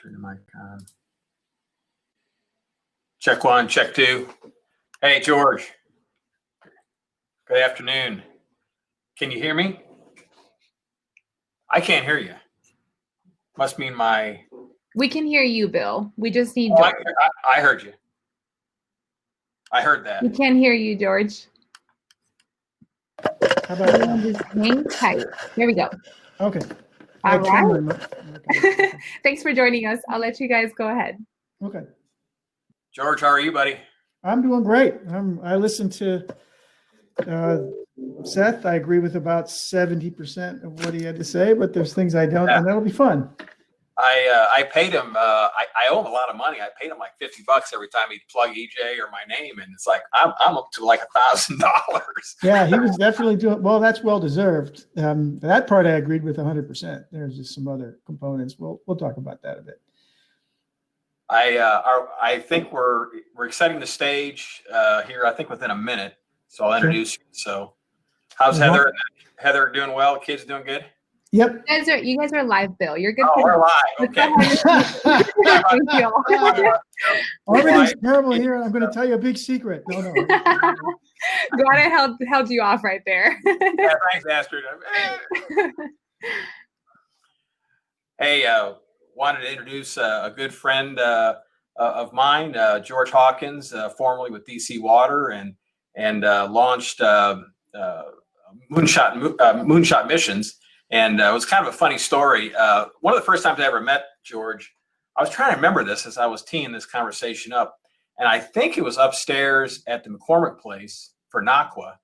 Turn the mic on. Check one, check two. Hey, George. Good afternoon. Can you hear me? I can't hear you. Must mean my... We can hear you, Bill. We just need Oh, George. I heard you. I heard that. We can hear you, George. How about Everyone just hang tight. There we go. Okay. All right. Okay. Thanks for joining us. I'll let you guys go ahead. Okay. George, how are you, buddy? I'm doing great. I listened to Seth. I agree with about 70% of what he had to say, but there's things I don't, and that'll be fun. I paid him. I owe him a lot of money. I paid him like $50 every time he'd plug EJ or my name, and it's like I'm up to like $1,000. Yeah, he was definitely doing well. That's well deserved. That part I agreed with 100%. There's just some other components. We'll talk about that a bit. I think we're setting the stage here. I think within a minute, so I'll introduce you. So, how's Heather? Heather doing well? Kids doing good? Yep. You guys are live, Bill. You're good. Oh, we're live. Okay. Everything's terrible here. I'm going to tell you a big secret. No. Glad I held you off right there. Yeah, thanks, Astrid. Hey, wanted to introduce a good friend of mine, George Hawkins, formerly with DC Water, and launched Moonshot Missions. And it was kind of a funny story. One of the first times I ever met George, I was trying to remember this as I was teeing this conversation up. And I think it was upstairs at the McCormick place for NACWA.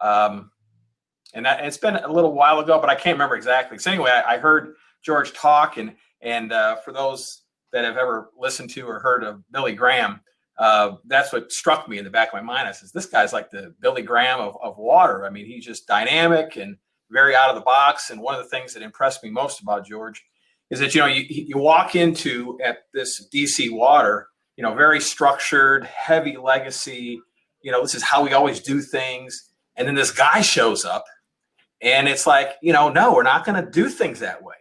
And it's been a little while ago, but I can't remember exactly. So anyway, I heard George talk. And for those that have ever listened to or heard of Billy Graham, that's what struck me in the back of my mind. I says, this guy's like the Billy Graham of water. I mean, he's just dynamic and very out of the box. And one of the things that impressed me most about George is that, you walk into at this DC Water, very structured, heavy legacy, this is how we always do things. And then this guy shows up and it's like, no, we're not going to do things that way.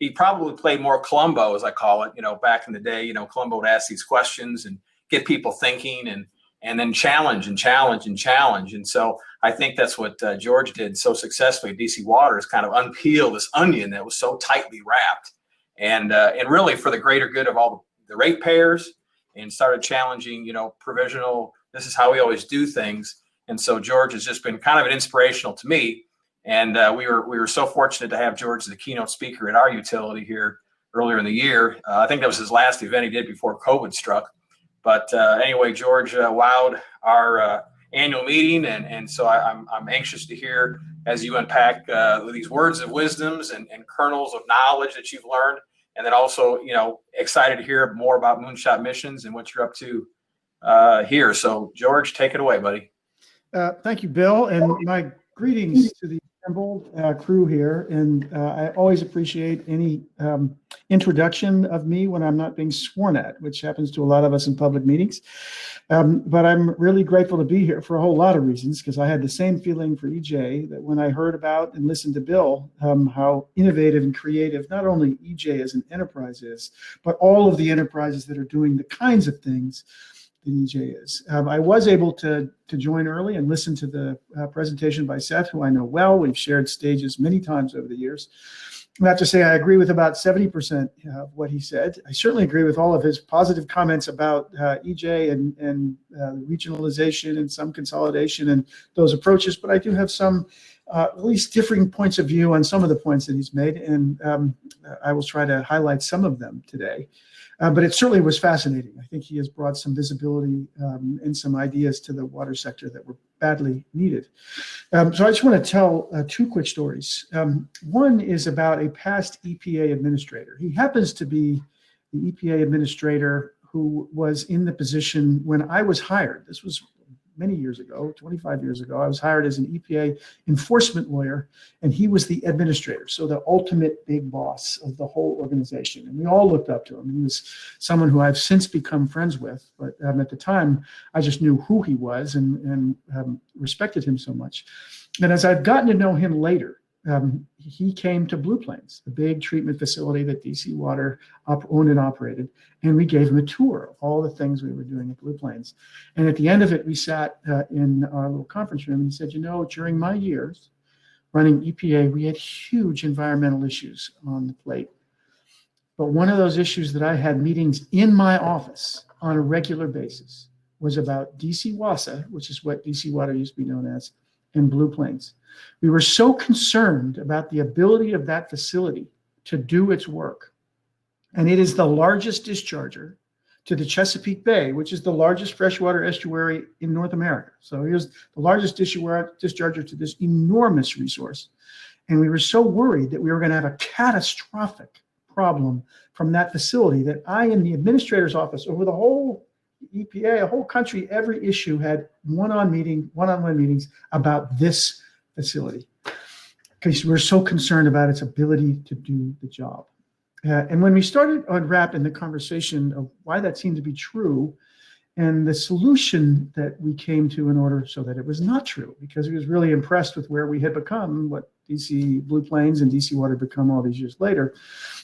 He probably played more Columbo, as I call it, back in the day. Columbo would ask these questions and get people thinking and then challenge. And so I think that's what George did so successfully at DC Water, is kind of unpeel this onion that was so tightly wrapped, and really for the greater good of all the ratepayers, and started challenging, provisional. This is how we always do things. And so George has just been kind of an inspirational to me. And we were so fortunate to have George as the keynote speaker at our utility here earlier in the year. I think that was his last event he did before COVID struck. But anyway, George wowed our annual meeting, and so I'm anxious to hear as you unpack these words of wisdoms and kernels of knowledge that you've learned, and then also excited to hear more about Moonshot Missions and what you're up to here. So George, take it away, buddy. Thank you, Bill, and my greetings to the assembled crew here. And I always appreciate any introduction of me when I'm not being sworn at, which happens to a lot of us in public meetings. But I'm really grateful to be here for a whole lot of reasons, because I had the same feeling for EJ that when I heard about and listened to Bill, how innovative and creative not only EJ as an enterprise is, but all of the enterprises that are doing the kinds of things that EJ is. I was able to join early and listen to the presentation by Seth, who I know well. We've shared stages many times over the years. I have to say I agree with about 70% of what he said. I certainly agree with all of his positive comments about EJ and regionalization and some consolidation and those approaches, but I do have some at least differing points of view on some of the points that he's made, and I will try to highlight some of them today. But it certainly was fascinating. I think he has brought some visibility and some ideas to the water sector that were badly needed. So I just want to tell two quick stories. One is about a past EPA administrator. He happens to be the EPA administrator who was in the position when I was hired. This was many years ago, 25 years ago. I was hired as an EPA enforcement lawyer, and he was the administrator, so the ultimate big boss of the whole organization. And we all looked up to him. He was someone who I've since become friends with, but at the time, I just knew who he was and respected him so much. And as I've gotten to know him later, he came to Blue Plains, the big treatment facility that DC Water owned and operated, and we gave him a tour of all the things we were doing at Blue Plains. And at the end of it, we sat in our little conference room and said, you know, during my years running EPA, we had huge environmental issues on the plate. But one of those issues that I had meetings in my office on a regular basis was about DC WASA, which is what DC Water used to be known as, and Blue Plains. We were so concerned about the ability of that facility to do its work. And it is the largest discharger to the Chesapeake Bay, which is the largest freshwater estuary in North America. So here's the largest discharger to this enormous resource. And we were so worried that we were going to have a catastrophic problem from that facility that I, in the administrator's office, over the whole EPA, a whole country, every issue had one-on-one meetings about this facility, because we're so concerned about its ability to do the job. And when we started unwrapping the conversation of why that seemed to be true and the solution that we came to in order so that it was not true, because he was really impressed with where we had become, what DC Blue Plains and DC Water become all these years later,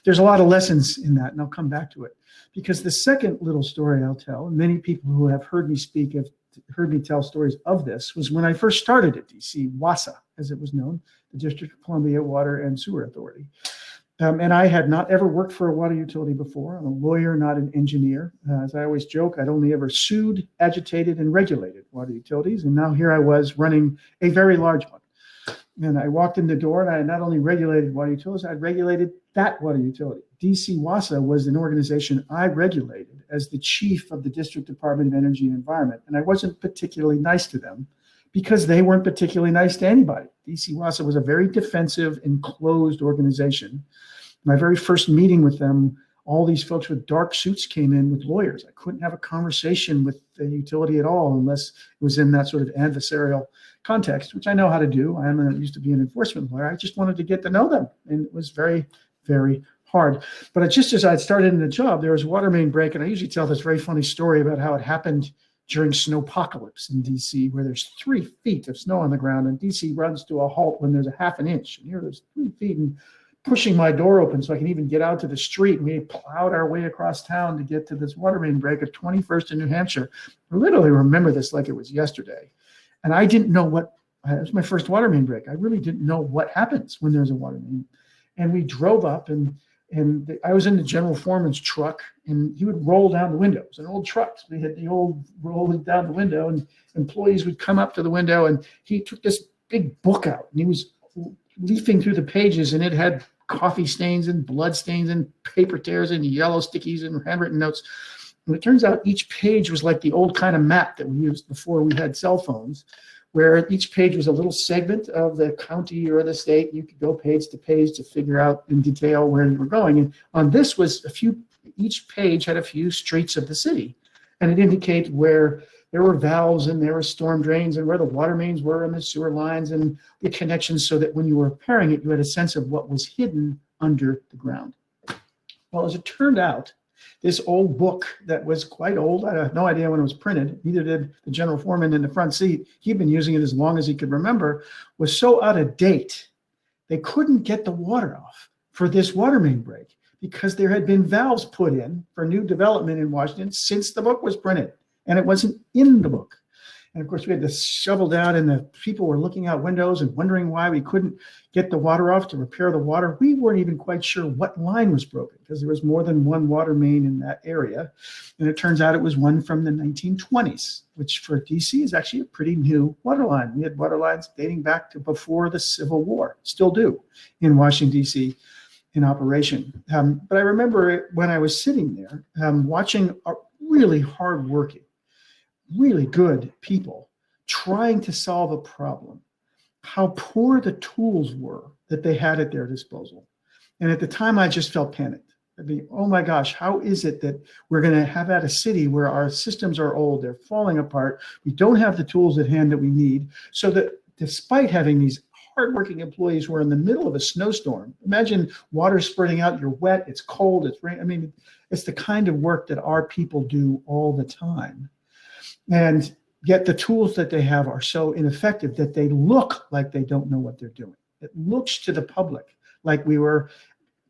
there's a lot of lessons in that, and I'll come back to it. Because the second little story I'll tell, and many people who have heard me speak have heard me tell stories of this, was when I first started at DC WASA, as it was known, the District of Columbia Water and Sewer Authority. And I had not ever worked for a water utility before. I'm a lawyer, not an engineer. As I always joke, I'd only ever sued, agitated, and regulated water utilities. And now here I was running a very large one. And I walked in the door, and I had not only regulated water utilities, I regulated that water utility. DC WASA was an organization I regulated as the chief of the District Department of Energy and Environment. And I wasn't particularly nice to them because they weren't particularly nice to anybody. DC WASA was a very defensive and closed organization. My very first meeting with them, all these folks with dark suits came in with lawyers. I couldn't have a conversation with the utility at all unless it was in that sort of adversarial context, which I know how to do. I used to be an enforcement lawyer. I just wanted to get to know them. And it was very, very hard. But just as I'd started in the job, there was a water main break. And I usually tell this very funny story about how it happened during snowpocalypse in DC, where there's 3 feet of snow on the ground and DC runs to a halt when there's a half an inch. And here there's 3 feet, and pushing my door open so I can even get out to the street. And we plowed our way across town to get to this water main break at 21st in New Hampshire. I literally remember this like it was yesterday. And I didn't know it was my first water main break. I really didn't know what happens when there's a water main. And we drove up, and I was in the general foreman's truck, and he would roll down the windows. An old truck. So we had the old rolling down the window, and employees would come up to the window, and he took this big book out, and he was leafing through the pages, and it had coffee stains and blood stains and paper tears and yellow stickies and handwritten notes. And it turns out each page was like the old kind of map that we used before we had cell phones, where each page was a little segment of the county or the state. You could go page to page to figure out in detail where you were going. And on this was each page had a few streets of the city, and it indicated where there were valves and there were storm drains and where the water mains were and the sewer lines and the connections, so that when you were repairing it, you had a sense of what was hidden under the ground. Well, as it turned out, this old book that was quite old, I have no idea when it was printed, neither did the general foreman in the front seat, he'd been using it as long as he could remember, was so out of date, they couldn't get the water off for this water main break because there had been valves put in for new development in Washington since the book was printed. And it wasn't in the book. And of course, we had to shovel down, and the people were looking out windows and wondering why we couldn't get the water off to repair the water. We weren't even quite sure what line was broken, because there was more than one water main in that area. And it turns out it was one from the 1920s, which for DC is actually a pretty new water line. We had water lines dating back to before the Civil War, still do, in Washington, DC, in operation. But I remember when I was sitting there watching a really hardworking, really good people trying to solve a problem, how poor the tools were that they had at their disposal. And at the time, I just felt panicked. I'd be, oh my gosh, how is it that we're going to have at a city where our systems are old, they're falling apart, we don't have the tools at hand that we need, so that despite having these hardworking employees who are in the middle of a snowstorm, imagine water spurting out, you're wet, it's cold, it's rain. I mean, it's the kind of work that our people do all the time. And yet the tools that they have are so ineffective that they look like they don't know what they're doing. It looks to the public like we were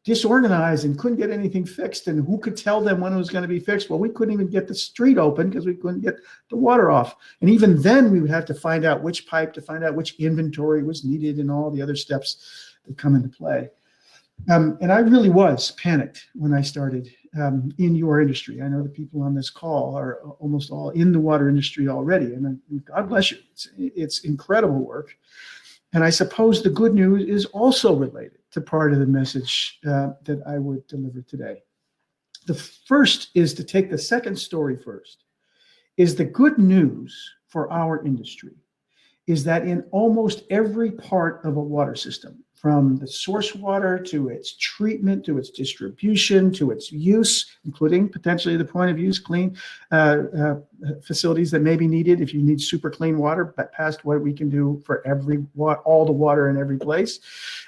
disorganized and couldn't get anything fixed. And who could tell them when it was going to be fixed? Well, we couldn't even get the street open because we couldn't get the water off. And even then we would have to find out which pipe, to find out which inventory was needed and all the other steps that come into play. And I really was panicked when I started in your industry. I know the people on this call are almost all in the water industry already, and God bless you. It's incredible work. And I suppose the good news is also related to part of the message that I would deliver today. The first is to take the second story first, is the good news for our industry is that in almost every part of a water system, from the source water to its treatment, to its distribution, to its use, including potentially the point of use clean facilities that may be needed if you need super clean water, but past what we can do for all the water in every place.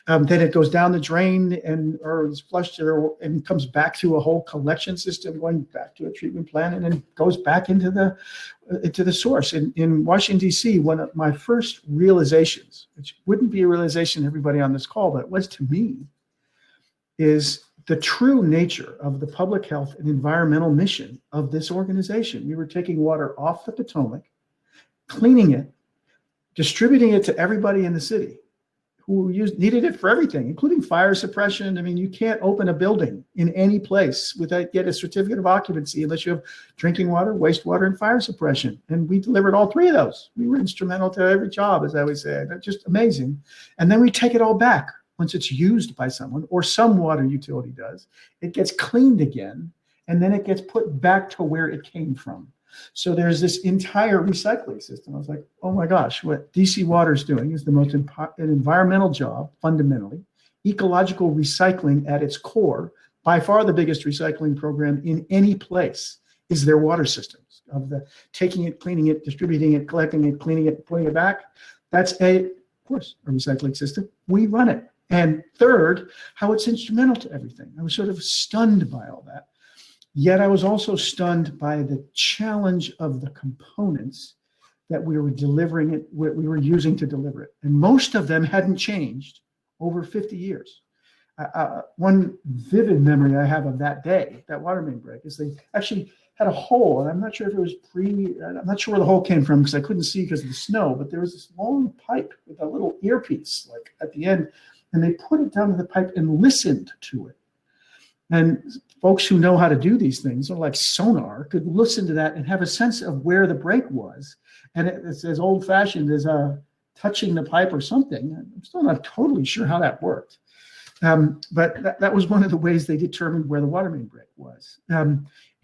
Then it goes down the drain or is flushed and comes back to a whole collection system, going back to a treatment plant, and then goes back into the source. In Washington, D.C., one of my first realizations, which wouldn't be a realization to everybody on this call, but it was to me, is the true nature of the public health and environmental mission of this organization. We were taking water off the Potomac, cleaning it, distributing it to everybody in the city who needed it for everything, including fire suppression. I mean, you can't open a building in any place without get a certificate of occupancy unless you have drinking water, wastewater, and fire suppression. And we delivered all three of those. We were instrumental to every job, as I always say. That's just amazing. And then we take it all back once it's used by someone, or some water utility does. It gets cleaned again, and then it gets put back to where it came from. So there's this entire recycling system. I was like, oh my gosh, what DC Water is doing is the most an environmental job, fundamentally, ecological recycling at its core. By far the biggest recycling program in any place is their water systems, of the taking it, cleaning it, distributing it, collecting it, cleaning it, putting it back. That's of course, a recycling system. We run it. And third, how it's instrumental to everything. I was sort of stunned by all that. Yet I was also stunned by the challenge of the components that we were delivering it, what we were using to deliver it. And most of them hadn't changed over 50 years. One vivid memory I have of that day, that water main break, is they actually had a hole, and I'm not sure if it was I'm not sure where the hole came from because I couldn't see because of the snow, but there was this long pipe with a little earpiece like at the end, and they put it down to the pipe and listened to it. And folks who know how to do these things, or like sonar, could listen to that and have a sense of where the break was. And it's as old-fashioned as touching the pipe or something. I'm still not totally sure how that worked. But that was one of the ways they determined where the water main break was.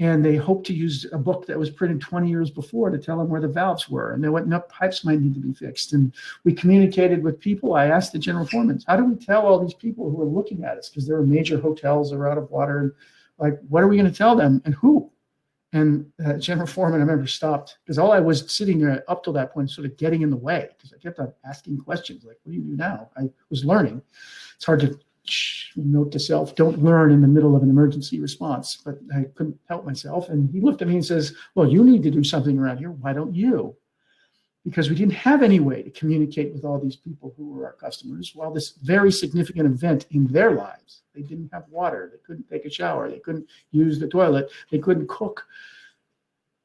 And they hoped to use a book that was printed 20 years before to tell them where the valves were and what pipes might need to be fixed. And we communicated with people. I asked the general foremen, how do we tell all these people who are looking at us? Because there are major hotels that are out of water. And like, what are we going to tell them and who? And General Foreman, I remember, stopped because all I was sitting there up till that point, sort of getting in the way because I kept on asking questions like, what do you do now? I was learning. It's hard to note to self, don't learn in the middle of an emergency response, but I couldn't help myself. And he looked at me and says, well, you need to do something around here. Why don't you? Because we didn't have any way to communicate with all these people who were our customers while this very significant event in their lives. They didn't have water. They couldn't take a shower. They couldn't use the toilet. They couldn't cook.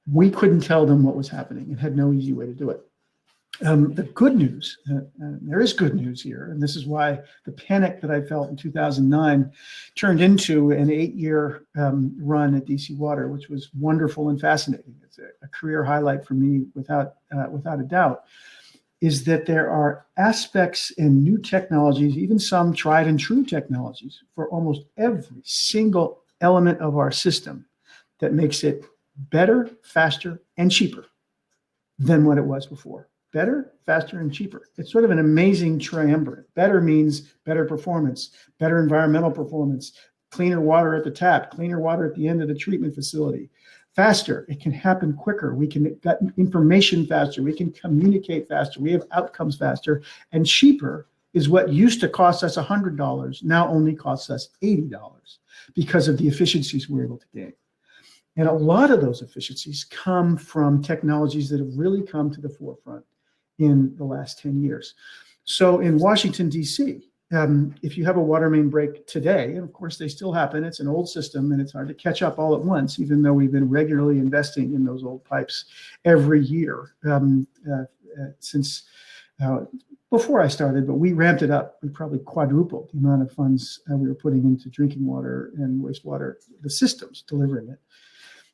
We couldn't tell them what was happening and had no easy way to do it. The good news, there is good news here, and this is why the panic that I felt in 2009 turned into an 8-year run at DC Water, which was wonderful and fascinating. It's a career highlight for me without a doubt, is that there are aspects and new technologies, even some tried and true technologies, for almost every single element of our system that makes it better, faster, and cheaper than what it was before. Better, faster, and cheaper. It's sort of an amazing triumvirate. Better means better performance, better environmental performance, cleaner water at the tap, cleaner water at the end of the treatment facility. Faster, it can happen quicker. We can get information faster. We can communicate faster. We have outcomes faster. And cheaper is what used to cost us $100, now only costs us $80 because of the efficiencies we're able to gain. And a lot of those efficiencies come from technologies that have really come to the forefront in the last 10 years. So in Washington, D.C., if you have a water main break today, and of course they still happen, it's an old system and it's hard to catch up all at once, even though we've been regularly investing in those old pipes every year since before I started, but we ramped it up. We probably quadrupled the amount of funds we were putting into drinking water and wastewater, the systems delivering it.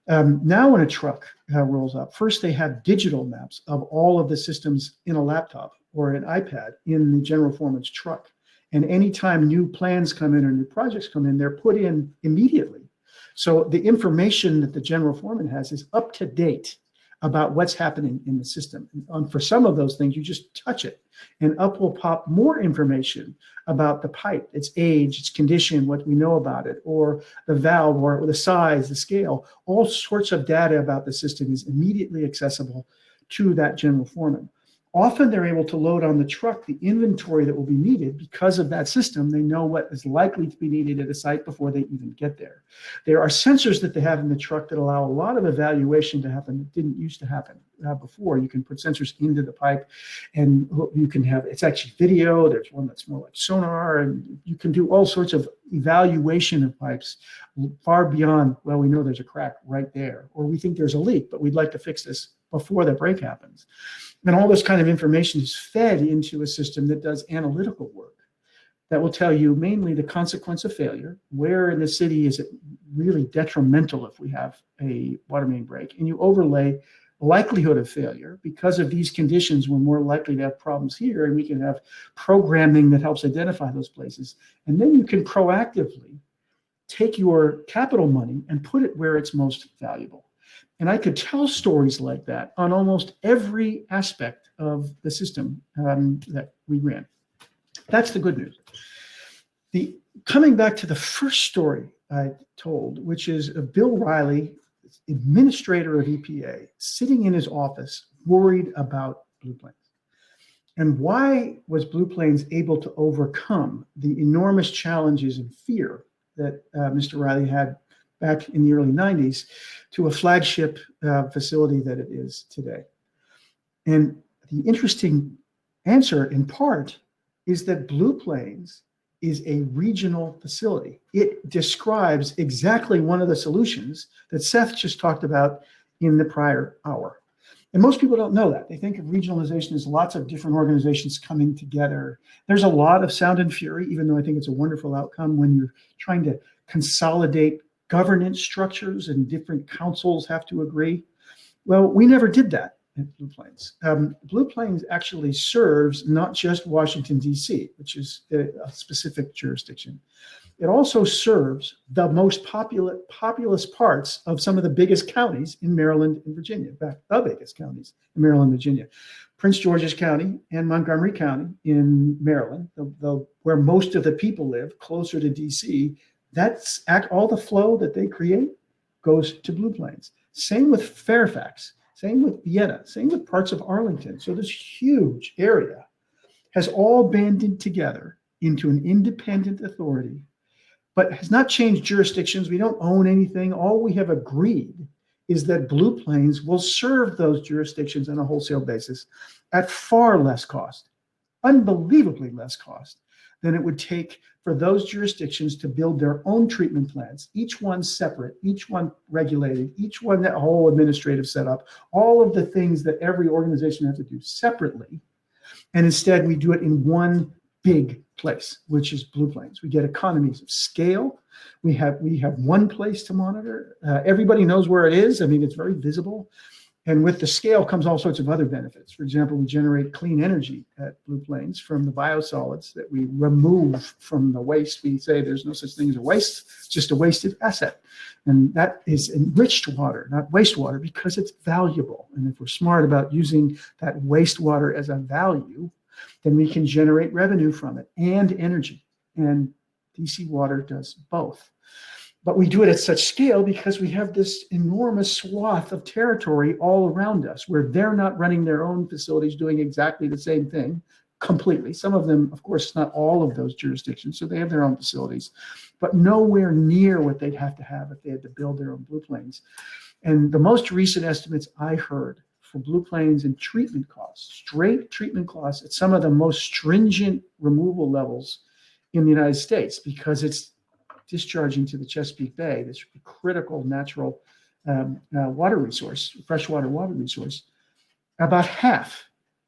Now when a truck rolls up, first they have digital maps of all of the systems in a laptop or an iPad in the general foreman's truck. And anytime new plans come in or new projects come in, they're put in immediately. So the information that the general foreman has is up to date about what's happening in the system. And for some of those things, you just touch it and up will pop more information about the pipe, its age, its condition, what we know about it, or the valve, or the size, the scale. All sorts of data about the system is immediately accessible to that general foreman. Often they're able to load on the truck the inventory that will be needed because of that system. They know what is likely to be needed at a site before they even get there. There are sensors that they have in the truck that allow a lot of evaluation to happen that didn't used to happen before. You can put sensors into the pipe and you can have, it's actually video. There's one that's more like sonar, and you can do all sorts of evaluation of pipes far beyond, well, we know there's a crack right there, or we think there's a leak, but we'd like to fix this before the break happens. And all this kind of information is fed into a system that does analytical work that will tell you mainly the consequence of failure, where in the city is it really detrimental if we have a water main break, and you overlay likelihood of failure. Because of these conditions, we're more likely to have problems here, and we can have programming that helps identify those places. And then you can proactively take your capital money and put it where it's most valuable. And I could tell stories like that on almost every aspect of the system that we ran. That's the good news. Coming back to the first story I told, which is of Bill Riley, administrator of EPA, sitting in his office worried about Blue Plains. And why was Blue Plains able to overcome the enormous challenges and fear that Mr. Riley had back in the early 90s to a flagship facility that it is today? And the interesting answer, in part, is that Blue Plains is a regional facility. It describes exactly one of the solutions that Seth just talked about in the prior hour. And most people don't know that. They think of regionalization as lots of different organizations coming together. There's a lot of sound and fury, even though I think it's a wonderful outcome when you're trying to consolidate governance structures and different councils have to agree. Well, we never did that at Blue Plains. Blue Plains actually serves not just Washington, D.C., which is a specific jurisdiction. It also serves the most populous parts of some of the biggest counties in Maryland and Virginia. In fact, the biggest counties in Maryland and Virginia. Prince George's County and Montgomery County in Maryland, where most of the people live, closer to D.C., that's all the flow that they create goes to Blue Plains. Same with Fairfax, same with Vienna, same with parts of Arlington. So this huge area has all banded together into an independent authority, but has not changed jurisdictions. We don't own anything. All we have agreed is that Blue Plains will serve those jurisdictions on a wholesale basis at far less cost, unbelievably less cost than it would take for those jurisdictions to build their own treatment plants, each one separate, each one regulated, each one that whole administrative setup, all of the things that every organization has to do separately. And instead we do it in one big place, which is Blue Plains. We get economies of scale. We have one place to monitor. Everybody knows where it is. I mean, it's very visible. And with the scale comes all sorts of other benefits. For example, we generate clean energy at Blue Plains from the biosolids that we remove from the waste. We say there's no such thing as a waste, it's just a wasted asset. And that is enriched water, not wastewater, because it's valuable. And if we're smart about using that wastewater as a value, then we can generate revenue from it and energy. And DC Water does both. But we do it at such scale because we have this enormous swath of territory all around us where they're not running their own facilities doing exactly the same thing completely. Some of them, of course, not all of those jurisdictions, so they have their own facilities, but nowhere near what they'd have to have if they had to build their own Blue Plains. And the most recent estimates I heard for Blue Plains and treatment costs, straight treatment costs at some of the most stringent removal levels in the United States, because it's discharging to the Chesapeake Bay, this critical natural water resource, freshwater water resource, about half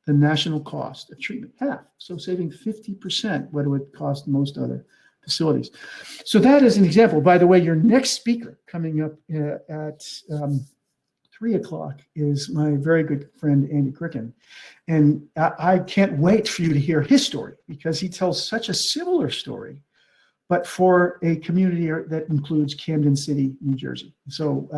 the national cost of treatment, half. So saving 50% what it would cost most other facilities. So that is an example. By the way, your next speaker coming up at 3 o'clock is my very good friend, Andy Cricken. And I can't wait for you to hear his story, because he tells such a similar story, but for a community that includes Camden City, New Jersey. So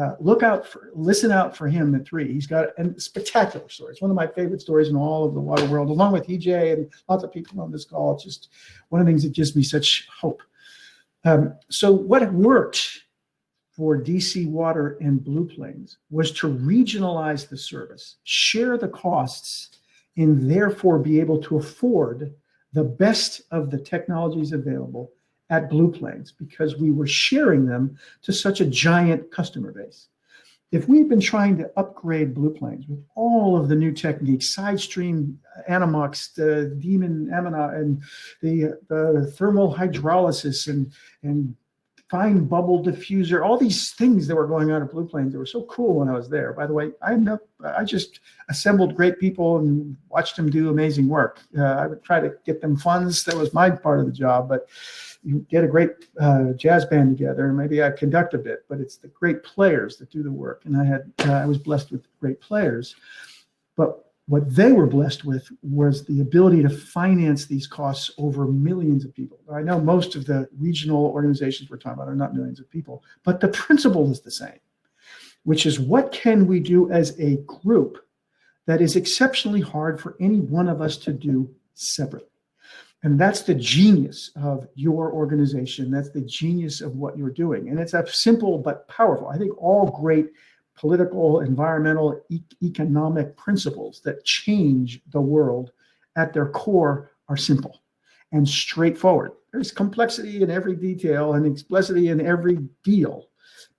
listen out for him at 3. He's got a spectacular story. It's one of my favorite stories in all of the water world, along with EJ and lots of people on this call. It's just one of the things that gives me such hope. So what worked for DC Water and Blue Plains was to regionalize the service, share the costs, and therefore be able to afford the best of the technologies available at Blue Plains, because we were sharing them to such a giant customer base. If we've been trying to upgrade Blue Plains with all of the new techniques, side stream Anamux, the Demon Amina, and the thermal hydrolysis and fine bubble diffuser, all these things that were going on at Blue Plains that were so cool when I was there. By the way, I just assembled great people and watched them do amazing work. I would try to get them funds. That was my part of the job, but you get a great jazz band together, and maybe I conduct a bit, but it's the great players that do the work. And I was blessed with great players, but what they were blessed with was the ability to finance these costs over millions of people. I know most of the regional organizations we're talking about are not millions of people, but the principle is the same, which is, what can we do as a group that is exceptionally hard for any one of us to do separately? And that's the genius of your organization. That's the genius of what you're doing. And it's a simple but powerful. I think all great political, environmental, economic principles that change the world at their core are simple and straightforward. There's complexity in every detail and explicitity in every deal,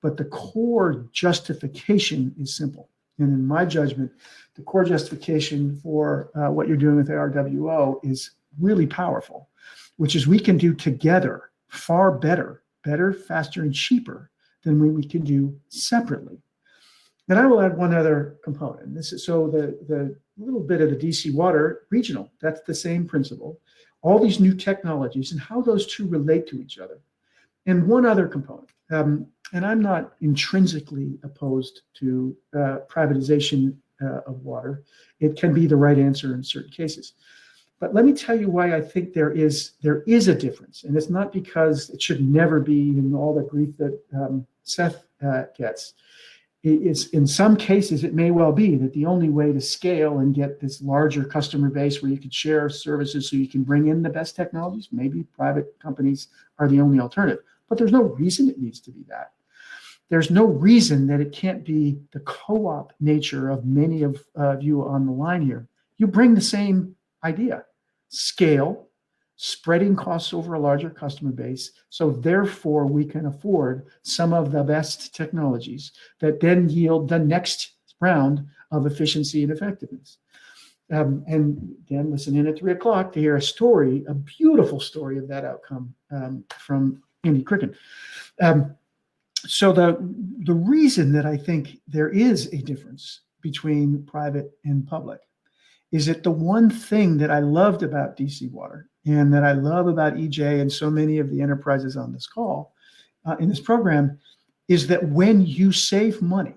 but the core justification is simple. And in my judgment, the core justification for what you're doing with ARWO is really powerful, which is we can do together far better, faster, and cheaper than we can do separately. And I will add one other component. This is so the little bit of the DC Water regional, that's the same principle. All these new technologies and how those two relate to each other. And one other component, and I'm not intrinsically opposed to privatization of water. It can be the right answer in certain cases. But let me tell you why I think there is a difference. And it's not because it should never be in all the grief that Seth gets. It's, in some cases, it may well be that the only way to scale and get this larger customer base where you could share services so you can bring in the best technologies, maybe private companies are the only alternative. But there's no reason it needs to be that. There's no reason that it can't be the co-op nature of many of you on the line here. You bring the same idea: scale, spreading costs over a larger customer base, so therefore we can afford some of the best technologies that then yield the next round of efficiency and effectiveness. And again, listen in at 3 o'clock to hear a story, a beautiful story of that outcome from Andy Cricken. So the reason that I think there is a difference between private and public is that the one thing that I loved about DC Water and that I love about EJ and so many of the enterprises on this call, in this program, is that when you save money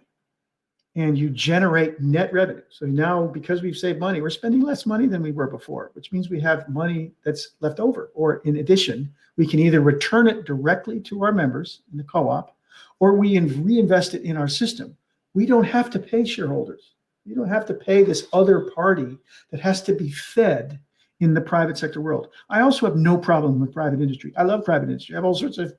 and you generate net revenue, so now because we've saved money, we're spending less money than we were before, which means we have money that's left over. Or in addition, we can either return it directly to our members in the co-op, or we reinvest it in our system. We don't have to pay shareholders. You don't have to pay this other party that has to be fed in the private sector world. I also have no problem with private industry. I love private industry. I have all sorts of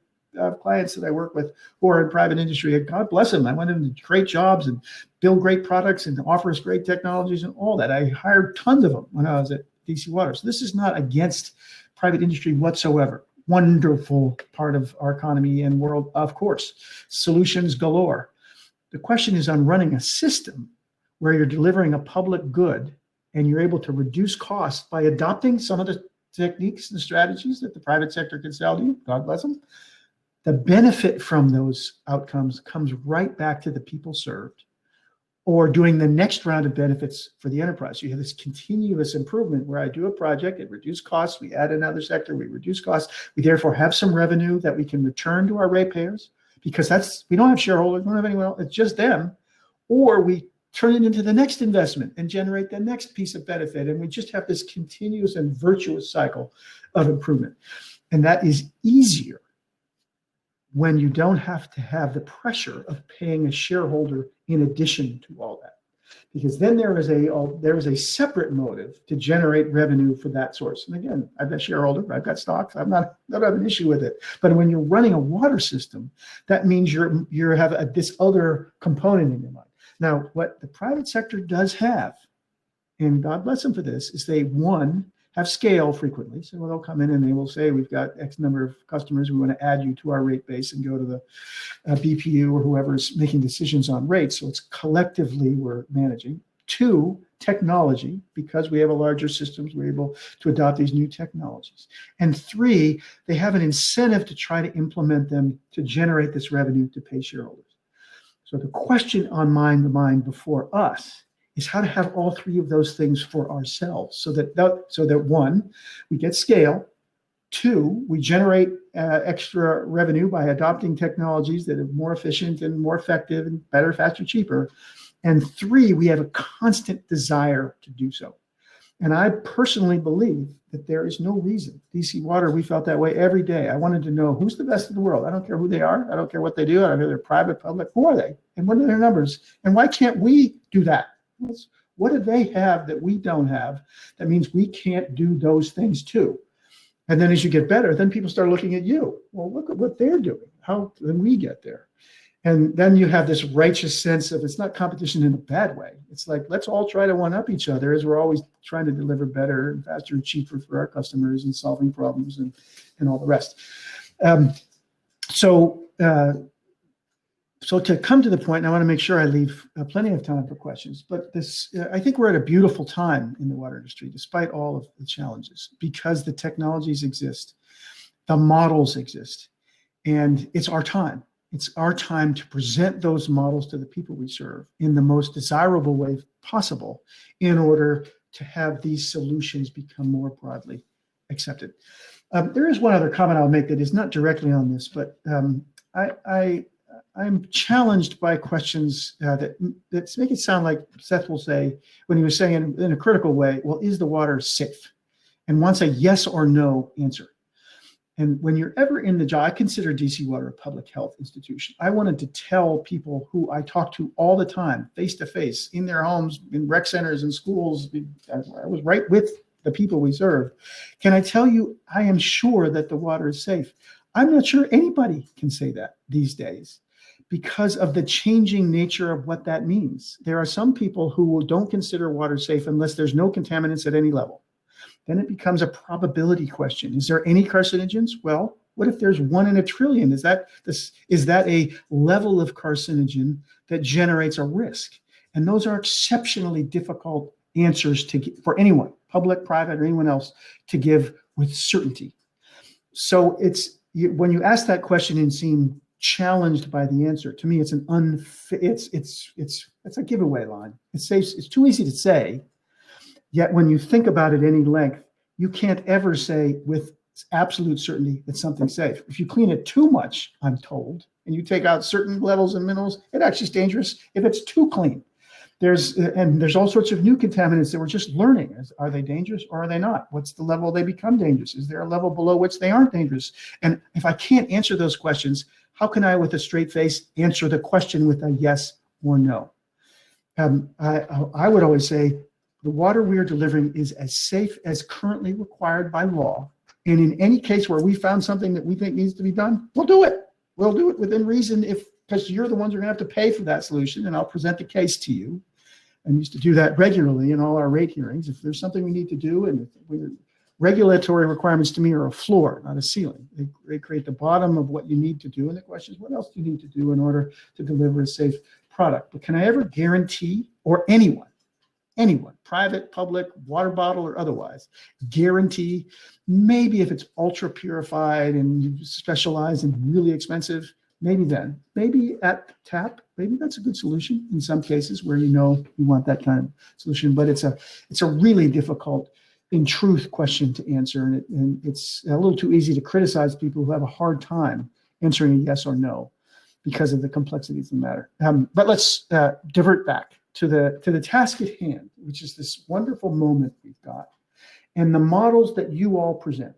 clients that I work with who are in private industry, and God bless them. I want them to do great jobs and build great products and offer us great technologies and all that. I hired tons of them when I was at DC Water. So this is not against private industry whatsoever. Wonderful part of our economy and world, of course. Solutions galore. The question is on running a system where you're delivering a public good and you're able to reduce costs by adopting some of the techniques and strategies that the private sector can sell to you, God bless them, the benefit from those outcomes comes right back to the people served, or doing the next round of benefits for the enterprise. You have this continuous improvement where I do a project, it reduces costs, we add another sector, we reduce costs, we therefore have some revenue that we can return to our ratepayers, because we don't have shareholders, we don't have anyone else, it's just them, or we turn it into the next investment and generate the next piece of benefit. And we just have this continuous and virtuous cycle of improvement. And that is easier when you don't have to have the pressure of paying a shareholder in addition to all that. Because then there is a separate motive to generate revenue for that source. And again, I've got shareholder, I've got stocks, I don't have an issue with it. But when you're running a water system, that means you have this other component in your mind. Now, what the private sector does have, and God bless them for this, is they, one, have scale frequently. So they'll come in and they will say, we've got X number of customers, we want to add you to our rate base and go to the BPU or whoever's making decisions on rates. So it's collectively we're managing. Two, technology, because we have a larger systems, we're able to adopt these new technologies. And three, they have an incentive to try to implement them to generate this revenue to pay shareholders. So the question on the mind before us is how to have all three of those things for ourselves, so that one, we get scale. Two, we generate extra revenue by adopting technologies that are more efficient and more effective and better, faster, cheaper. And three, we have a constant desire to do so. And I personally believe that there is no reason. DC Water, we felt that way every day. I wanted to know who's the best in the world. I don't care who they are. I don't care what they do. I don't care if they're private, public. Who are they? And what are their numbers? And why can't we do that? What do they have that we don't have? That means we can't do those things too. And then as you get better, then people start looking at you. Well, look at what they're doing. How can we get there? And then you have this righteous sense of, it's not competition in a bad way. It's like, let's all try to one-up each other, as we're always trying to deliver better and faster and cheaper for our customers and solving problems and all the rest. So to come to the point, and I want to make sure I leave plenty of time for questions, but I think we're at a beautiful time in the water industry, despite all of the challenges, because the technologies exist, the models exist, and it's our time. It's our time to present those models to the people we serve in the most desirable way possible in order to have these solutions become more broadly accepted. There is one other comment I'll make that is not directly on this, but I'm challenged by questions that make it sound like Seth will say, when he was saying in a critical way, well, is the water safe? And wants a yes or no answer. And when you're ever in the job, I consider DC Water a public health institution. I wanted to tell people who I talk to all the time, face to face, in their homes, in rec centers and schools. I was right with the people we serve. Can I tell you, I am sure that the water is safe. I'm not sure anybody can say that these days, because of the changing nature of what that means. There are some people who don't consider water safe unless there's no contaminants at any level. Then it becomes a probability question. Is there any carcinogens? Well, what if there's 1 in a trillion? Is that a level of carcinogen that generates a risk? And those are exceptionally difficult answers to give, for anyone, public, private, or anyone else, to give with certainty. So when you ask that question and seem challenged by the answer, to me, it's a giveaway line. It's too easy to say. Yet when you think about it any length, you can't ever say with absolute certainty that something's safe. If you clean it too much, I'm told, and you take out certain levels of minerals, it actually is dangerous if it's too clean. There's all sorts of new contaminants that we're just learning. Are they dangerous or are they not? What's the level they become dangerous? Is there a level below which they aren't dangerous? And if I can't answer those questions, how can I, with a straight face, answer the question with a yes or no? I would always say, the water we are delivering is as safe as currently required by law. And in any case where we found something that we think needs to be done, we'll do it. We'll do it within reason, because you're the ones who are going to have to pay for that solution, and I'll present the case to you. I used to do that regularly in all our rate hearings. If there's something we need to do, and regulatory requirements to me are a floor, not a ceiling. They create the bottom of what you need to do, and the question is, what else do you need to do in order to deliver a safe product, but can I ever guarantee, or anyone, private, public, water bottle or otherwise, guarantee, maybe if it's ultra purified and you specialize in really expensive, maybe then, maybe at tap, maybe that's a good solution in some cases where you want that kind of solution, but it's a really difficult, in truth, question to answer, and it's a little too easy to criticize people who have a hard time answering a yes or no because of the complexities of the matter. But let's divert back to the task at hand, which is this wonderful moment we've got, and the models that you all present.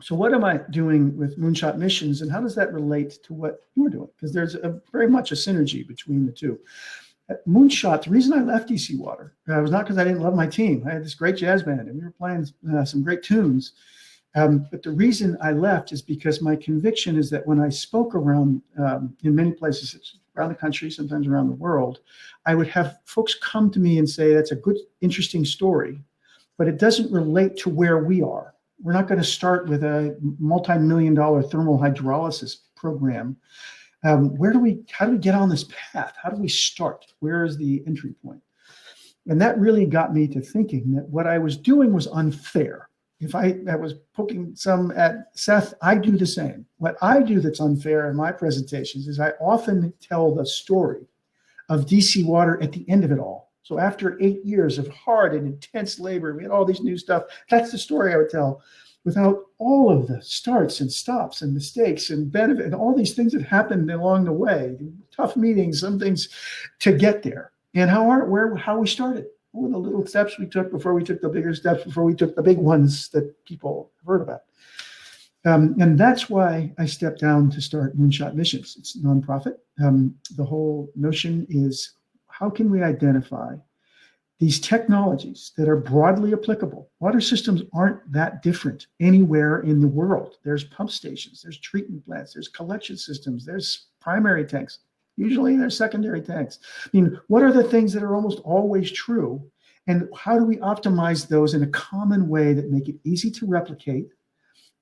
So what am I doing with Moonshot Missions, and how does that relate to what you're doing? Because there's very much a synergy between the two. At Moonshot, the reason I left DC Water was not because I didn't love my team. I had this great jazz band, and we were playing some great tunes. But the reason I left is because my conviction is that when I spoke around in many places around the country, sometimes around the world, I would have folks come to me and say, that's a good, interesting story, but it doesn't relate to where we are. We're not going to start with a multi-million-dollar thermal hydrolysis program. How do we get on this path? How do we start? Where is the entry point? And that really got me to thinking that what I was doing was unfair. If I was poking some at Seth, I do the same. What I do that's unfair in my presentations is I often tell the story of DC Water at the end of it all. So after 8 years of hard and intense labor, we had all these new stuff. That's the story I would tell, without all of the starts and stops and mistakes and benefit and all these things that happened along the way, tough meetings, some things to get there, and how we started. What were the little steps we took before we took the bigger steps, before we took the big ones that people have heard about. And that's why I stepped down to start Moonshot Missions. It's a nonprofit. The whole notion is, how can we identify these technologies that are broadly applicable? Water systems aren't that different anywhere in the world. There's pump stations, there's treatment plants, there's collection systems, there's primary tanks. Usually there's secondary tanks. I mean, what are the things that are almost always true? And how do we optimize those in a common way that make it easy to replicate,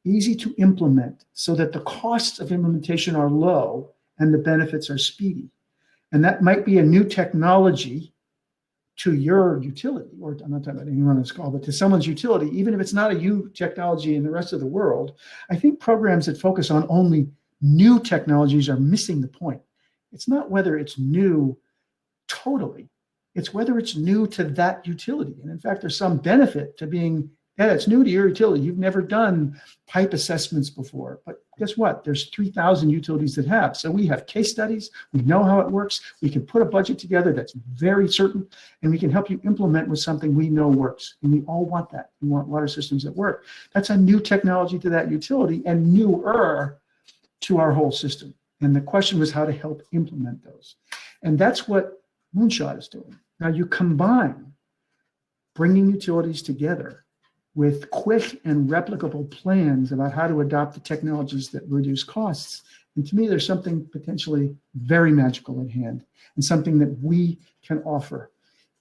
easy to implement, so that the costs of implementation are low and the benefits are speedy? And that might be a new technology to your utility, or I'm not talking about anyone on this call, but to someone's utility, even if it's not a new technology in the rest of the world. I think programs that focus on only new technologies are missing the point. It's not whether it's new totally, it's whether it's new to that utility. And in fact, there's some benefit to being, yeah, it's new to your utility. You've never done pipe assessments before, but guess what? There's 3,000 utilities that have. So we have case studies, we know how it works, we can put a budget together that's very certain, and we can help you implement with something we know works. And we all want that. We want water systems that work. That's a new technology to that utility and newer to our whole system. And the question was how to help implement those. And that's what Moonshot is doing. Now you combine bringing utilities together with quick and replicable plans about how to adopt the technologies that reduce costs. And to me, there's something potentially very magical at hand, and something that we can offer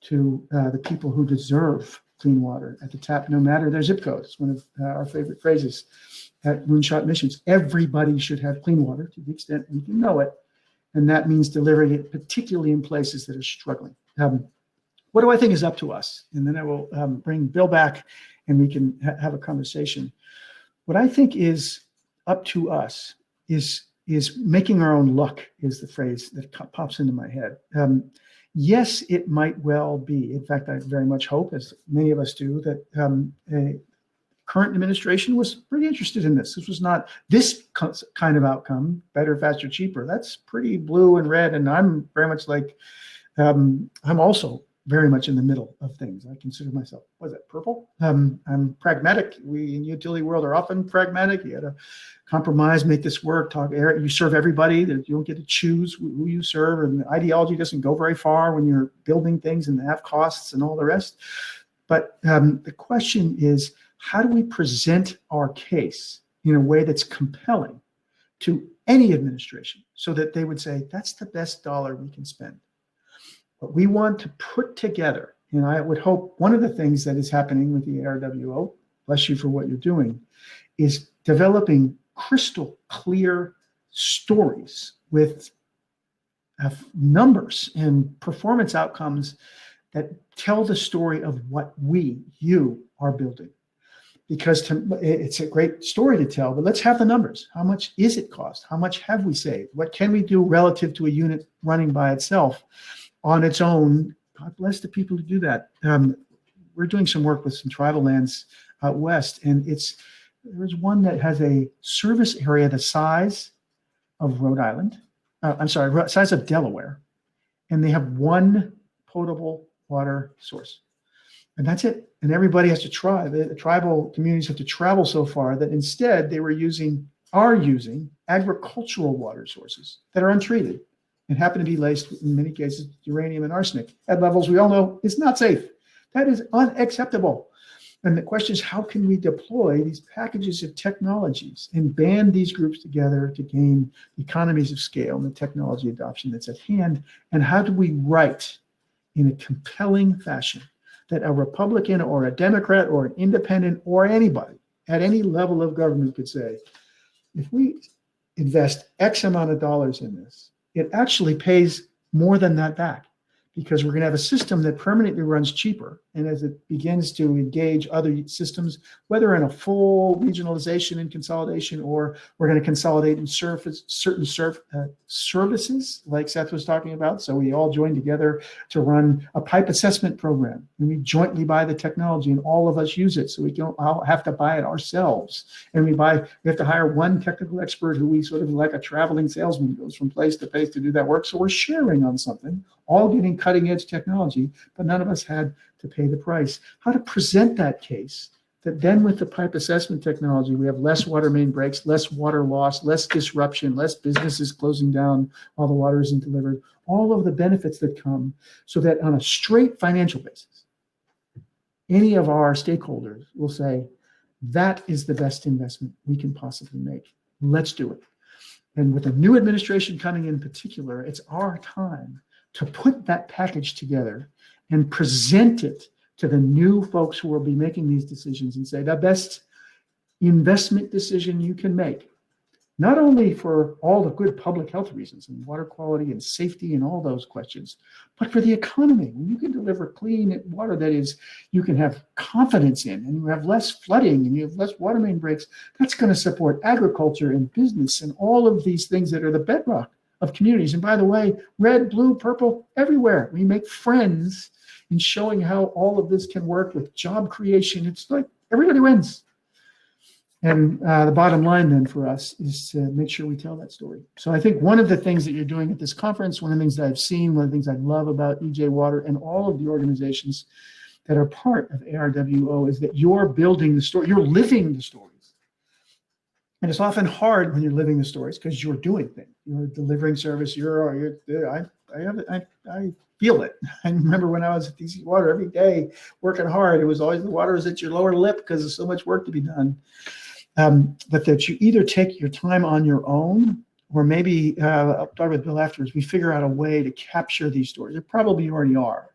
to the people who deserve clean water at the tap, no matter their zip code. It's one of our favorite phrases at Moonshot Missions. Everybody should have clean water to the extent we can know it. And that means delivering it, particularly in places that are struggling. What do I think is up to us? And then I will bring Bill back and we can have a conversation. What I think is up to us is making our own luck, is the phrase that pops into my head. Yes, it might well be. In fact, I very much hope, as many of us do, that a current administration was pretty interested in this. This was not this kind of outcome, better, faster, cheaper. That's pretty blue and red. And I'm very much like, I'm also very much in the middle of things. I consider myself, was it purple? I'm pragmatic. We in the utility world are often pragmatic. You got to compromise, make this work, you serve everybody. You don't get to choose who you serve, and ideology doesn't go very far when you're building things and have costs and all the rest. But the question is, how do we present our case in a way that's compelling to any administration so that they would say, that's the best dollar we can spend? What we want to put together, and I would hope one of the things that is happening with the ARWO, bless you for what you're doing, is developing crystal clear stories with numbers and performance outcomes that tell the story of what you are building. Because it's a great story to tell, but let's have the numbers. How much is it cost? How much have we saved? What can we do relative to a unit running by itself on its own? God bless the people who do that. We're doing some work with some tribal lands out west, and there's one that has a service area the size of Rhode Island. Size of Delaware, and they have one potable water source. And that's it. And everybody has to try. The tribal communities have to travel so far that instead they are using agricultural water sources that are untreated and happen to be laced, in many cases, with uranium and arsenic at levels we all know is not safe. That is unacceptable. And the question is, how can we deploy these packages of technologies and band these groups together to gain economies of scale and the technology adoption that's at hand? And how do we write in a compelling fashion that a Republican or a Democrat or an independent or anybody at any level of government could say, if we invest X amount of dollars in this, it actually pays more than that back, because we're going to have a system that permanently runs cheaper. And as it begins to engage other systems, whether in a full regionalization and consolidation, or we're going to consolidate in certain services like Seth was talking about. So we all join together to run a pipe assessment program, and we jointly buy the technology and all of us use it. So we don't all have to buy it ourselves. And we have to hire one technical expert who we sort of like a traveling salesman, goes from place to place to do that work. So we're sharing on something, all getting cutting edge technology, but none of us had to pay the price. How to present that case, that then with the pipe assessment technology, we have less water main breaks, less water loss, less disruption, less businesses closing down while the water isn't delivered, all of the benefits that come, so that on a straight financial basis, any of our stakeholders will say, that is the best investment we can possibly make. Let's do it. And with the new administration coming in particular, it's our time to put that package together and present it to the new folks who will be making these decisions, and say the best investment decision you can make, not only for all the good public health reasons and water quality and safety and all those questions, but for the economy. When you can deliver clean water that is you can have confidence in, and you have less flooding and you have less water main breaks, that's going to support agriculture and business and all of these things that are the bedrock of communities. And by the way, red, blue, purple, everywhere. We make friends in showing how all of this can work with job creation. It's like everybody wins. And the bottom line then for us is to make sure we tell that story. So I think one of the things that you're doing at this conference, one of the things that I've seen, one of the things I love about EJ Water and all of the organizations that are part of ARWO, is that you're building the story, you're living the stories. And it's often hard when you're living the stories because you're doing things, you're delivering service. I feel it. I remember when I was at DC Water every day working hard, it was always the water was at your lower lip because there's so much work to be done. But that you either take your time on your own, or maybe I'll talk with Bill afterwards, we figure out a way to capture these stories. It probably already are,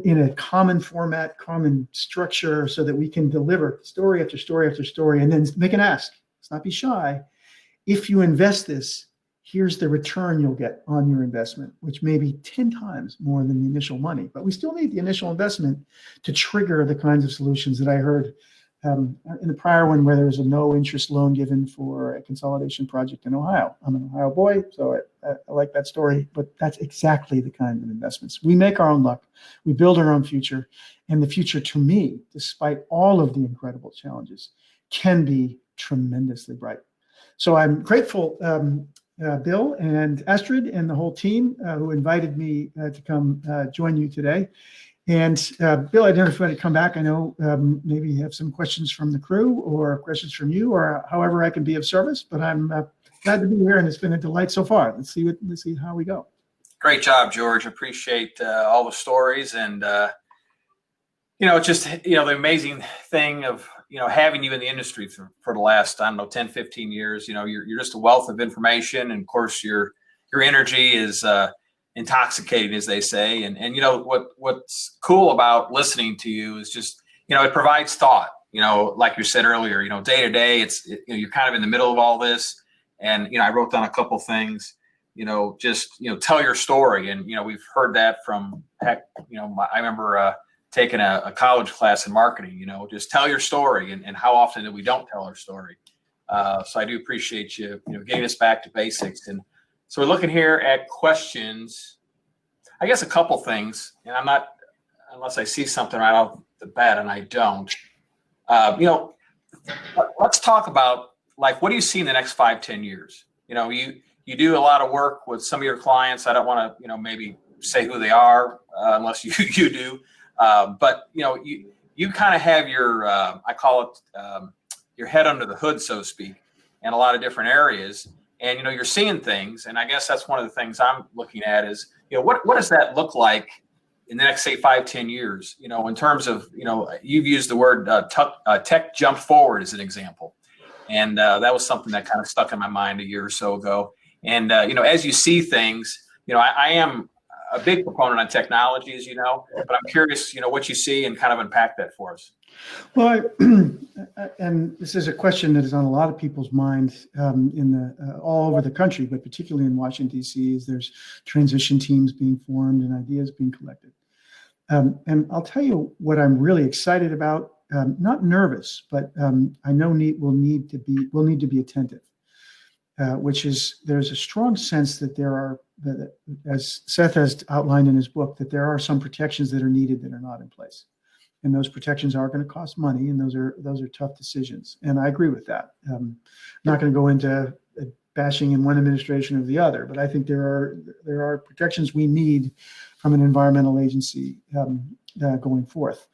in a common format, common structure, so that we can deliver story after story after story, and then make an ask. Let's not be shy. If you invest this, here's the return you'll get on your investment, which may be 10 times more than the initial money. But we still need the initial investment to trigger the kinds of solutions that I heard in the prior one, where there was a no interest loan given for a consolidation project in Ohio. I'm an Ohio boy, so I like that story, but that's exactly the kind of investments. We make our own luck, we build our own future, and the future, to me, despite all of the incredible challenges, can be tremendously bright. So I'm grateful, Bill and Astrid and the whole team who invited me to come join you today. And Bill, I don't know if you want to come back. I know maybe you have some questions from the crew or questions from you, or however I can be of service, but I'm glad to be here, and it's been a delight so far. Let's see how we go. Great job, George. Appreciate all the stories, and just the amazing thing of having you in the industry for the last, 10, 15 years. You're just a wealth of information, and of course your energy is intoxicating, as they say. And what's cool about listening to you is just it provides thought. Like you said earlier, day to day, you're kind of in the middle of all this, and I wrote down a couple things. just, tell your story. And, we've heard that from heck, I remember taking a college class in marketing, just tell your story, and how often do we don't tell our story. So I do appreciate you, getting us back to basics. And so we're looking here at questions. I guess a couple things, and I'm not, unless I see something right off the bat, and I don't. Let's talk about, like, what do you see in the next 5-10 years? You do a lot of work with some of your clients. I don't want to, maybe say who they are unless you do. But you kind of have your, I call it your head under the hood, so to speak, in a lot of different areas. And you're seeing things, and I guess that's one of the things I'm looking at is, what does that look like in the next, say, 5-10 years? In terms of, you've used the word tech jump forward as an example, and that was something that kind of stuck in my mind a year or so ago. And as you see things, I am a big proponent on technology, as but I'm curious, what you see, and kind of unpack that for us. Well, and this is a question that is on a lot of people's minds all over the country, but particularly in Washington, D.C., is there's transition teams being formed and ideas being collected. And I'll tell you what I'm really excited about, not nervous, but I know we'll need to be attentive, which is there's a strong sense that there are, as Seth has outlined in his book, that there are some protections that are needed that are not in place. And those protections are going to cost money, and those are tough decisions. And I agree with that. I'm not going to go into bashing in one administration or the other, but I think there are protections we need from an environmental agency going forth.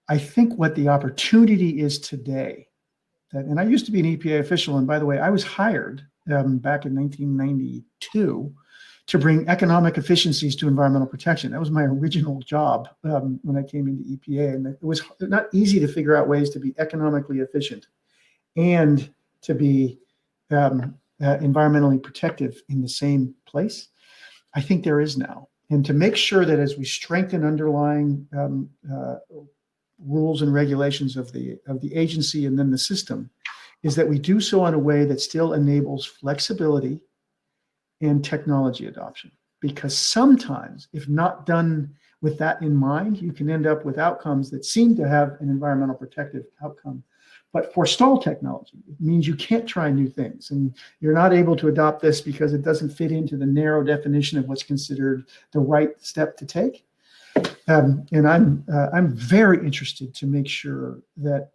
I think what the opportunity is today, and I used to be an EPA official, and by the way, I was hired back in 1992 to bring economic efficiencies to environmental protection. That was my original job when I came into EPA. And it was not easy to figure out ways to be economically efficient and to be environmentally protective in the same place. I think there is now. And to make sure that as we strengthen underlying rules and regulations of the agency and then the system, is that we do so in a way that still enables flexibility and technology adoption. Because sometimes, if not done with that in mind, you can end up with outcomes that seem to have an environmental protective outcome, but forestall technology. It means you can't try new things, and you're not able to adopt this because it doesn't fit into the narrow definition of what's considered the right step to take. And I'm very interested to make sure that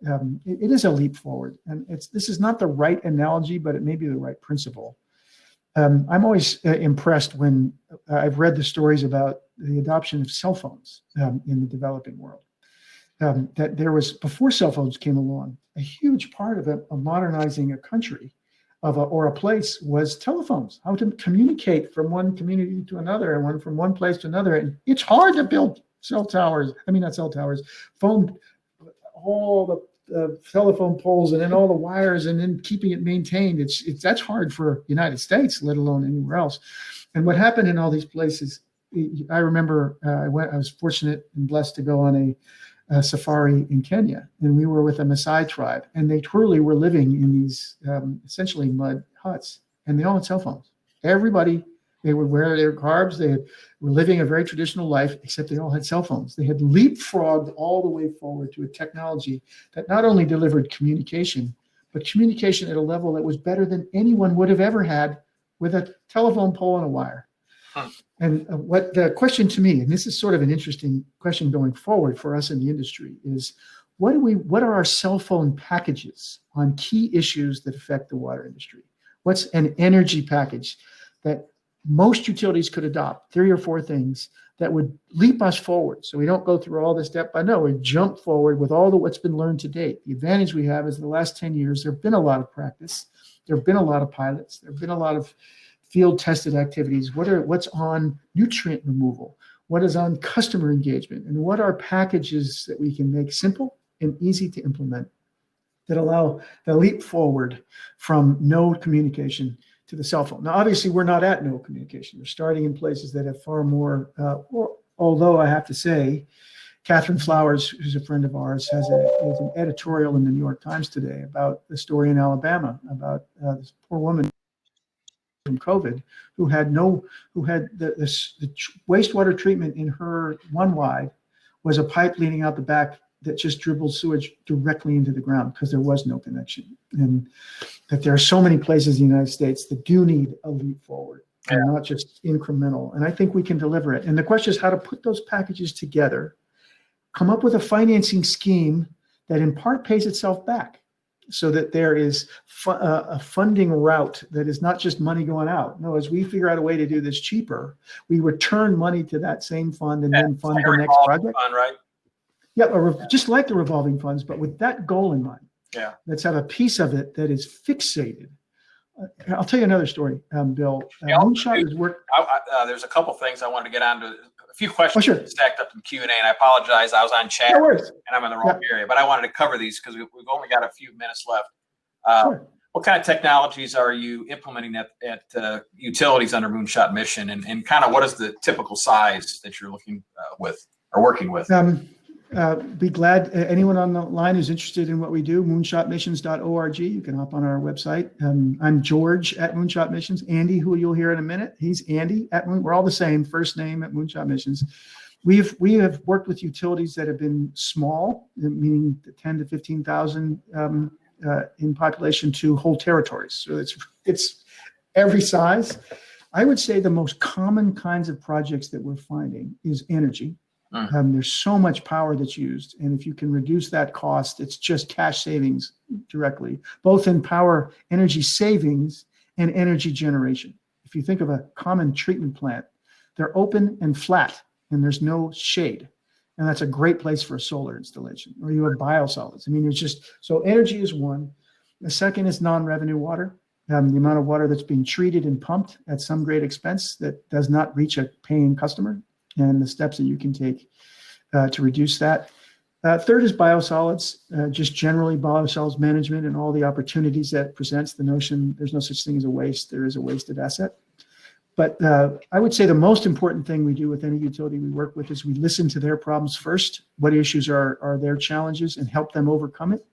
it is a leap forward. And this is not the right analogy, but it may be the right principle. I'm always impressed when I've read the stories about the adoption of cell phones in the developing world. That there was, before cell phones came along, a huge part of modernizing a country or a place was telephones, how to communicate from one community to another and from one place to another. And it's hard to build cell towers. I mean, not cell towers, all the telephone poles and then all the wires and then keeping it maintained. That's hard for United States, let alone anywhere else. And what happened in all these places, I remember I was fortunate and blessed to go on a safari in Kenya, and we were with a Maasai tribe, and they truly were living in these essentially mud huts, and they all had cell phones. Everybody, they would wear their carbs. They were living a very traditional life, except they all had cell phones. They had leapfrogged all the way forward to a technology that not only delivered communication, but communication at a level that was better than anyone would have ever had with a telephone pole and a wire. Huh. And what the question to me, and this is sort of an interesting question going forward for us in the industry, is what are our cell phone packages on key issues that affect the water industry? What's an energy package that most utilities could adopt, 3 or 4 things that would leap us forward, so we don't go through all this step by no, we jump forward with all what's been learned to date. The advantage we have is the last 10 years, there have been a lot of practice, there have been a lot of pilots, there have been a lot of field tested activities. What's on nutrient removal? What is on customer engagement? And what are packages that we can make simple and easy to implement that allow the leap forward from no communication to the cell phone? Now, obviously, we're not at no communication. We're starting in places that have far more, although I have to say, Catherine Flowers, who's a friend of ours, has an editorial in the New York Times today about the story in Alabama about this poor woman from COVID who had the wastewater treatment in her one wide was a pipe leading out the back that just dribbled sewage directly into the ground because there was no connection. And that there are so many places in the United States that do need a leap forward and not just incremental. And I think we can deliver it. And the question is how to put those packages together, come up with a financing scheme that in part pays itself back so that there is a funding route that is not just money going out. No, as we figure out a way to do this cheaper, we return money to that same fund and then fund the next project. Fund, right? Yeah, just like the revolving funds, but with that goal in mind. Yeah. Let's have a piece of it that is fixated. I'll tell you another story, Bill. Moonshot is work. There's a couple things I wanted to get onto. A few questions stacked up in Q&A, and I apologize. I was on chat and I'm in the wrong area, but I wanted to cover these because we've only got a few minutes left. What kind of technologies are you implementing at utilities under Moonshot Mission, and kind of what is the typical size that you're looking with or working with? Be glad anyone on the line who's interested in what we do, moonshotmissions.org. You can hop on our website. I'm George at Moonshot Missions. Andy, who you'll hear in a minute, he's Andy at we're all the same first name at Moonshot Missions. We have worked with utilities that have been small, meaning 10 to 15,000 in population, to whole territories. So it's every size. I would say the most common kinds of projects that we're finding is energy. There's so much power that's used, and if you can reduce that cost, it's just cash savings directly, both in power energy savings and energy generation. If you think of a common treatment plant, they're open and flat, and there's no shade, and that's a great place for a solar installation. Or you have biosolids. I mean, it's just so energy is one. The second is non-revenue water. The amount of water that's being treated and pumped at some great expense that does not reach a paying customer, and the steps that you can take to reduce that. Third is biosolids, just generally biosolids management and all the opportunities that presents. The notion there's no such thing as a waste, there is a wasted asset. But I would say the most important thing we do with any utility we work with is we listen to their problems first, what issues are their challenges, and help them overcome it,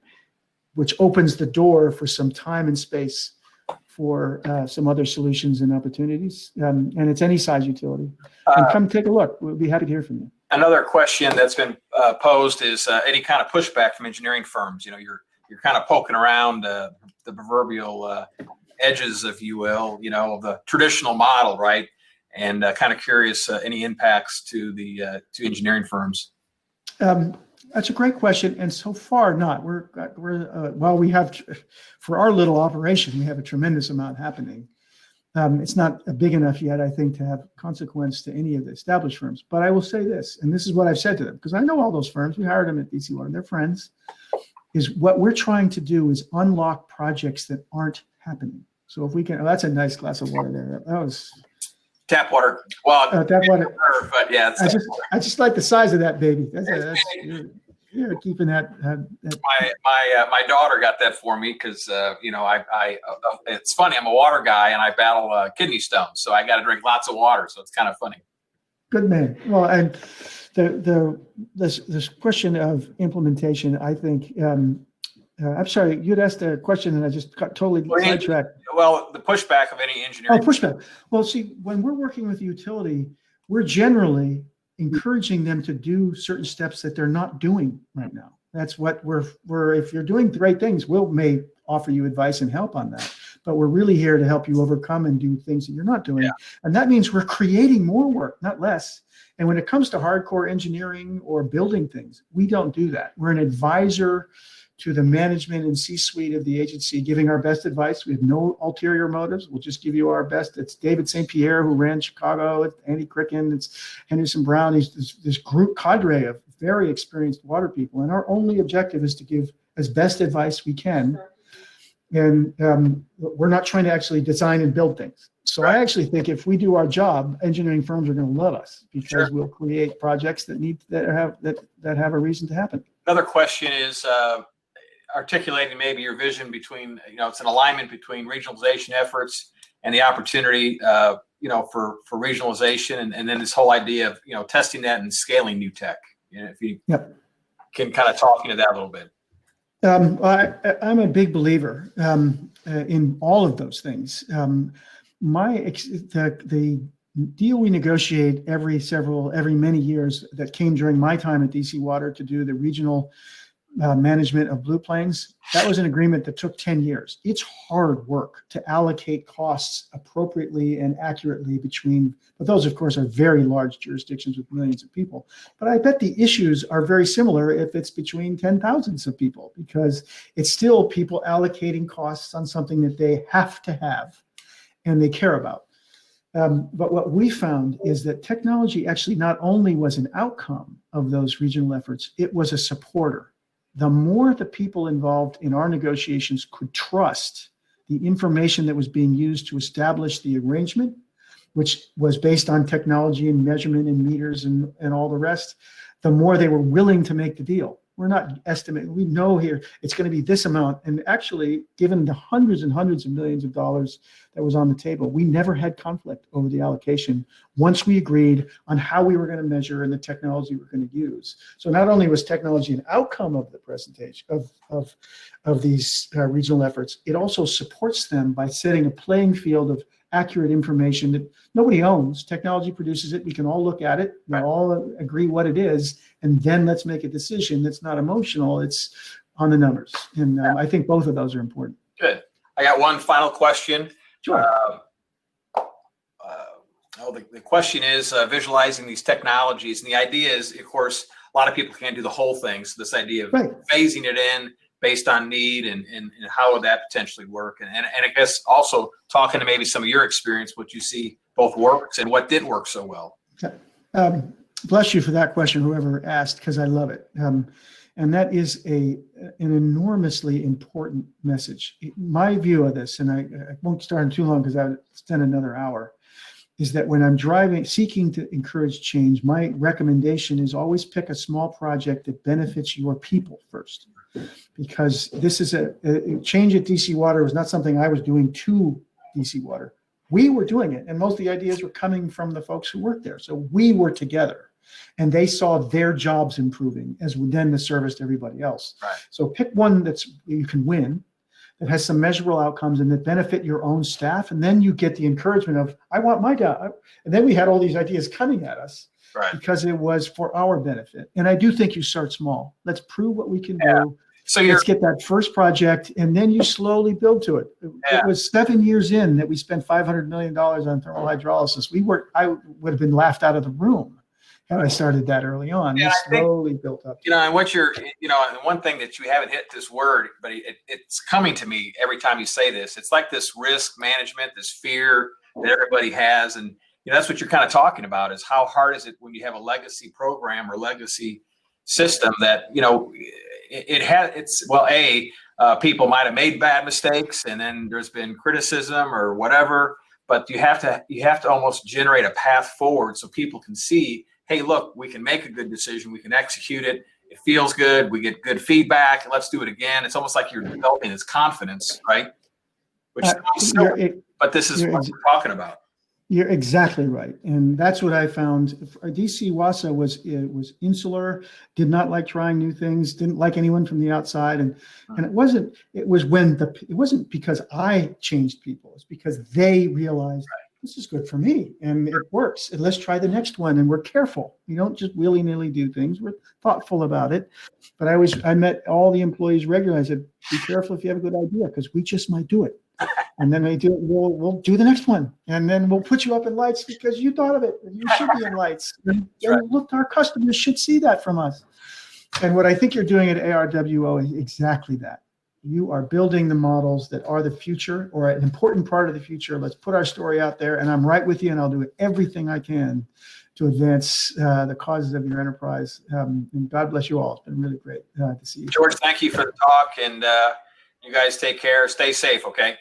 which opens the door for some time and space for some other solutions and opportunities. And it's any size utility. And come take a look. We'll be happy to hear from you. Another question that's been posed is any kind of pushback from engineering firms. You know, you're kind of poking around the proverbial edges, if you will, of the traditional model, right? And kind of curious any impacts to the to engineering firms. That's a great question, and so far not. Well, we have, for our little operation, we have a tremendous amount happening. It's not big enough yet, I think, to have consequence to any of the established firms. But I will say this, and this is what I've said to them, because I know all those firms. We hired them at DC Water. They're friends. Is what we're trying to do is unlock projects that aren't happening. So if we can, that's a nice glass of water there. That was tap water. Well, tap water. But yeah, I just like the size of that baby. You're keeping that. My daughter got that for me because it's funny. I'm a water guy and I battle kidney stones, so I got to drink lots of water. So it's kind of funny. Good man. Well, and this question of implementation, I think. I'm sorry, you'd asked a question and I just got totally sidetracked. Well, the pushback of any engineering. Oh, pushback. Well, see, when we're working with utility, we're generally encouraging them to do certain steps that they're not doing right now. That's what we're if you're doing the right things, may offer you advice and help on that. But we're really here to help you overcome and do things that you're not doing. Yeah. And that means we're creating more work, not less. And when it comes to hardcore engineering or building things, we don't do that. We're an advisor to the management and C-suite of the agency, giving our best advice. We have no ulterior motives. We'll just give you our best. It's David St. Pierre, who ran Chicago. It's Andy Cricken. It's Henderson Brown. He's this group cadre of very experienced water people. And our only objective is to give as best advice we can. And we're not trying to actually design and build things. So I actually think if we do our job, engineering firms are going to love us because we'll create projects that have a reason to happen. Another question is, articulating maybe your vision between, it's an alignment between regionalization efforts and the opportunity, for regionalization, and then this whole idea of, testing that and scaling new tech. If you can kind of talk into that a little bit. I'm a big believer in all of those things. the deal we negotiate every many years that came during my time at DC Water to do the regional management of Blue Plains, that was an agreement that took 10 years. It's hard work to allocate costs appropriately and accurately but those of course are very large jurisdictions with millions of people. But I bet the issues are very similar if it's between 10,000s of people, because it's still people allocating costs on something that they have to have and they care about. But what we found is that technology actually not only was an outcome of those regional efforts, it was a supporter. The more the people involved in our negotiations could trust the information that was being used to establish the arrangement, which was based on technology and measurement and meters and all the rest, the more they were willing to make the deal. We're not estimating, we know here it's going to be this amount. And actually, given the hundreds and hundreds of millions of dollars that was on the table, we never had conflict over the allocation once we agreed on how we were going to measure and the technology we're going to use. So not only was technology an outcome of the presentation of these regional efforts, it also supports them by setting a playing field of accurate information that nobody owns. Technology produces it. We can all look at it. We all agree what it is, and then let's make a decision that's not emotional. It's on the numbers, and I think both of those are important. Good. I got one final question. Sure. The question is visualizing these technologies, and the idea is, of course, a lot of people can't do the whole thing. So this idea of phasing it in based on need and how would that potentially work? And I guess also talking to maybe some of your experience, what you see both works and what didn't work so well. Bless you for that question, whoever asked, because I love it. And that is an enormously important message. My view of this, and I won't start in too long because I would spend another hour, is that when I'm seeking to encourage change, my recommendation is always pick a small project that benefits your people first. Because this is a change at DC Water was not something I was doing to DC Water. We were doing it, and most of the ideas were coming from the folks who worked there. So we were together, and they saw their jobs improving as then the service to everybody else. Right. So pick one you can win, that has some measurable outcomes and that benefit your own staff, and then you get the encouragement of, I want my job. And then we had all these ideas coming at us. Right. Because it was for our benefit. And I do think you start small. Let's prove what we can do. So let's get that first project, and then you slowly build to it. It was 7 years in that we spent $500 million on thermal hydrolysis. I would have been laughed out of the room had I started that early on. Yeah, we slowly built up. And what you're, and one thing that you haven't hit this word, but it's coming to me every time you say this. It's like this risk management, this fear that everybody has, and that's what you're kind of talking about, is how hard is it when you have a legacy program or legacy system that, people might have made bad mistakes and then there's been criticism or whatever, but you have to almost generate a path forward so people can see, hey, look, we can make a good decision. We can execute it. It feels good. We get good feedback. Let's do it again. It's almost like you're developing this confidence, right? But this is what we're talking about. You're exactly right. And that's what I found. DC WASA was insular, did not like trying new things, didn't like anyone from the outside. And it wasn't because I changed people. It's because they realized this is good for me and it works. And let's try the next one. And we're careful. We don't just willy-nilly do things. We're thoughtful about it. But I met all the employees regularly. I said, be careful if you have a good idea, because we just might do it. And then we'll do the next one, and then we'll put you up in lights because you thought of it. And you should be in lights. And look, our customers should see that from us. And what I think you're doing at ARWO is exactly that. You are building the models that are the future, or an important part of the future. Let's put our story out there, and I'm right with you, and I'll do everything I can to advance the causes of your enterprise. And God bless you all. It's been really great to see you. George, thank you for the talk, and you guys take care. Stay safe, okay?